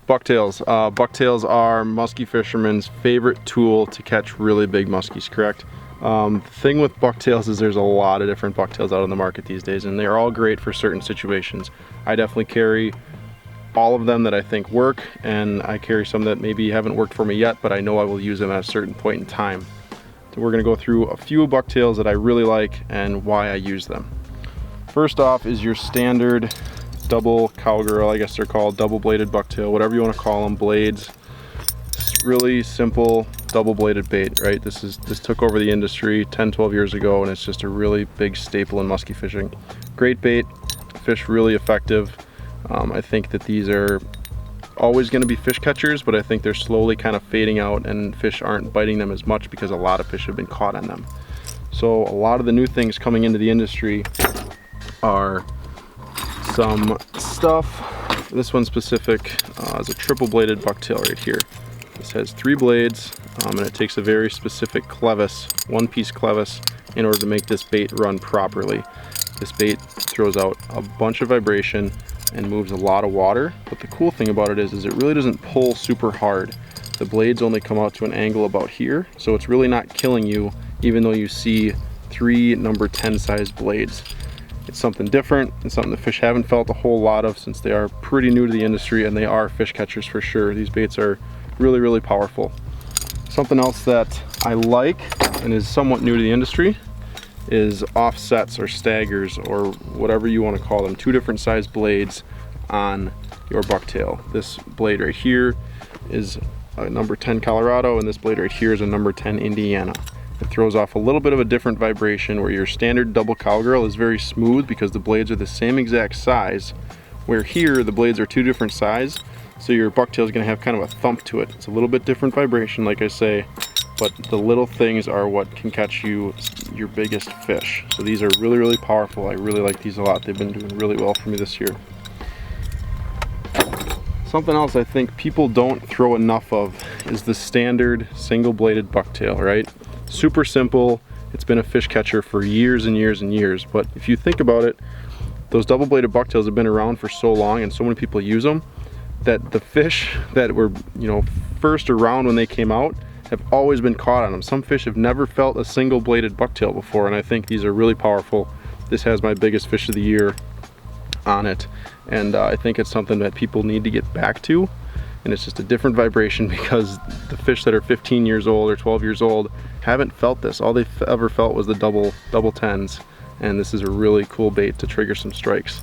Bucktails. Bucktails are musky fishermen's favorite tool to catch really big muskies, correct? The thing with bucktails is there's a lot of different bucktails out on the market these days, and they're all great for certain situations. I definitely carry all of them that I think work, and I carry some that maybe haven't worked for me yet, but I know I will use them at a certain point in time. So we're gonna go through a few bucktails that I really like and why I use them. First off is your standard double cowgirl, I guess they're called, double bladed bucktail, whatever you want to call them, blades. It's really simple double bladed bait, right? This took over the industry 10-12 years ago, and it's just a really big staple in musky fishing. Great bait, fish really effective. I think that these are always going to be fish catchers, but I think they're slowly kind of fading out and fish aren't biting them as much because a lot of fish have been caught on them. So a lot of the new things coming into the industry are some stuff. This one specific is a triple bladed bucktail right here. This has 3 blades, and it takes a very specific clevis, one-piece clevis, in order to make this bait run properly. This bait throws out a bunch of vibration and moves a lot of water, but the cool thing about it is it really doesn't pull super hard. The blades only come out to an angle about here, so it's really not killing you, even though you see 3 number 10 size blades. It's something different. It's something the fish haven't felt a whole lot of since they are pretty new to the industry, and they are fish catchers for sure. These baits are really, really powerful. Something else that I like and is somewhat new to the industry is offsets or staggers or whatever you want to call them. 2 different size blades on your bucktail. This blade right here is a number 10 Colorado, and this blade right here is a number 10 Indiana. It throws off a little bit of a different vibration, where your standard double cowgirl is very smooth because the blades are the same exact size, where here the blades are 2 different size, so your bucktail is going to have kind of a thump to it. It's a little bit different vibration, like I say, but the little things are what can catch you your biggest fish. So these are really, really powerful. I really like these a lot. They've been doing really well for me this year. Something else I think people don't throw enough of is the standard single bladed bucktail, right? Super simple. It's been a fish catcher for years and years and years, but if you think about it, those double bladed bucktails have been around for so long and so many people use them that the fish that were, first around when they came out have always been caught on them. Some fish have never felt a single bladed bucktail before, and I think these are really powerful. This has my biggest fish of the year on it, and I think it's something that people need to get back to, and it's just a different vibration because the fish that are 15 years old or 12 years old haven't felt this. All they've ever felt was the double 10s, and this is a really cool bait to trigger some strikes.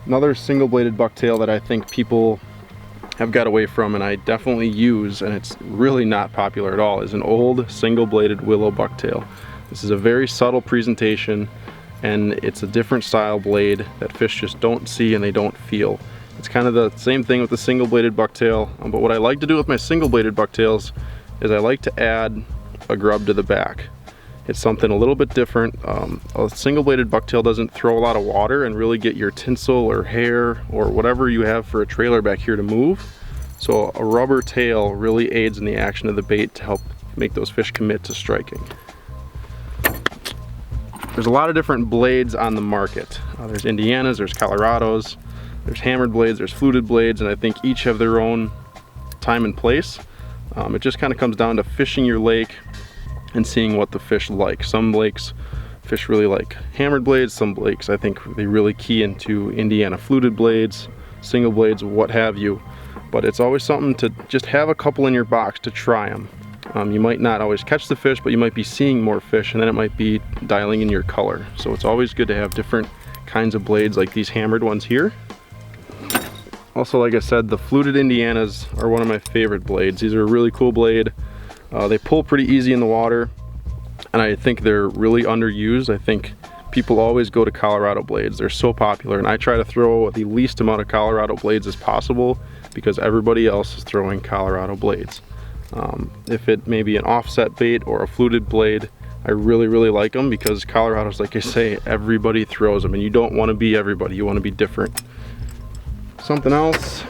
Another single bladed bucktail that I think people have got away from, and I definitely use, and it's really not popular at all, is an old single bladed willow bucktail. This is a very subtle presentation, and it's a different style blade that fish just don't see and they don't feel. It's kind of the same thing with the single bladed bucktail, but what I like to do with my single bladed bucktails is I like to add a grub to the back. It's something a little bit different. A single bladed bucktail doesn't throw a lot of water and really get your tinsel or hair or whatever you have for a trailer back here to move. So a rubber tail really aids in the action of the bait to help make those fish commit to striking. There's a lot of different blades on the market. There's Indianas, there's Colorados, there's hammered blades, there's fluted blades, and I think each have their own time and place. It just kind of comes down to fishing your lake and seeing what the fish like. Some lakes fish really like hammered blades, some lakes I think they really key into Indiana fluted blades, single blades, what have you. But it's always something to just have a couple in your box to try them. You might not always catch the fish, but you might be seeing more fish, and then it might be dialing in your color. So it's always good to have different kinds of blades like these hammered ones here. Also, like I said, the fluted Indianas are one of my favorite blades. These are a really cool blade. They pull pretty easy in the water, and I think they're really underused. I think people always go to Colorado blades. They're so popular, and I try to throw the least amount of Colorado blades as possible because everybody else is throwing Colorado blades. If it may be an offset bait or a fluted blade, I really, really like them because Colorados, like I say, everybody throws them, and you don't want to be everybody. You want to be different. Something else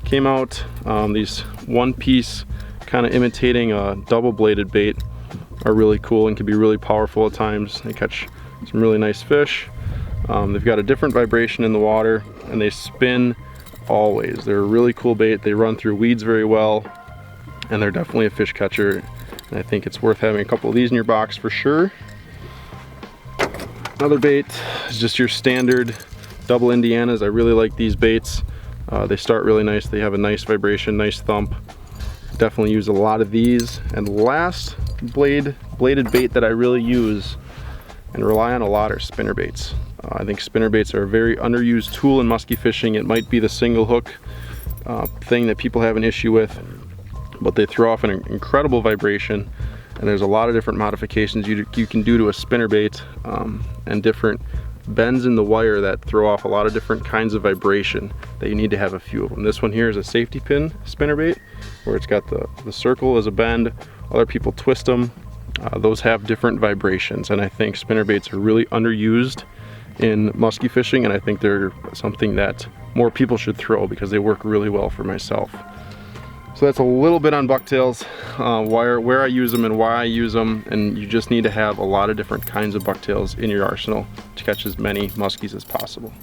came out, these one-piece kind of imitating a double-bladed bait are really cool and can be really powerful at times. They catch some really nice fish. They've got a different vibration in the water, and they spin always. They're a really cool bait. They run through weeds very well, and they're definitely a fish catcher. And I think it's worth having a couple of these in your box for sure. Another bait is just your standard double Indianas. I really like these baits. They start really nice. They have a nice vibration, nice thump. Definitely use a lot of these. And last bladed bait that I really use and rely on a lot are spinnerbaits. I think spinnerbaits are a very underused tool in musky fishing. It might be the single hook thing that people have an issue with, but they throw off an incredible vibration, and there's a lot of different modifications you can do to a spinnerbait and different bends in the wire that throw off a lot of different kinds of vibration that you need to have a few of them. This one here is a safety pin spinnerbait, where it's got the circle as a bend. Other people twist them. Those have different vibrations, and I think spinnerbaits are really underused in musky fishing, and I think they're something that more people should throw because they work really well for myself. So that's a little bit on bucktails, where I use them and why I use them, and you just need to have a lot of different kinds of bucktails in your arsenal to catch as many muskies as possible.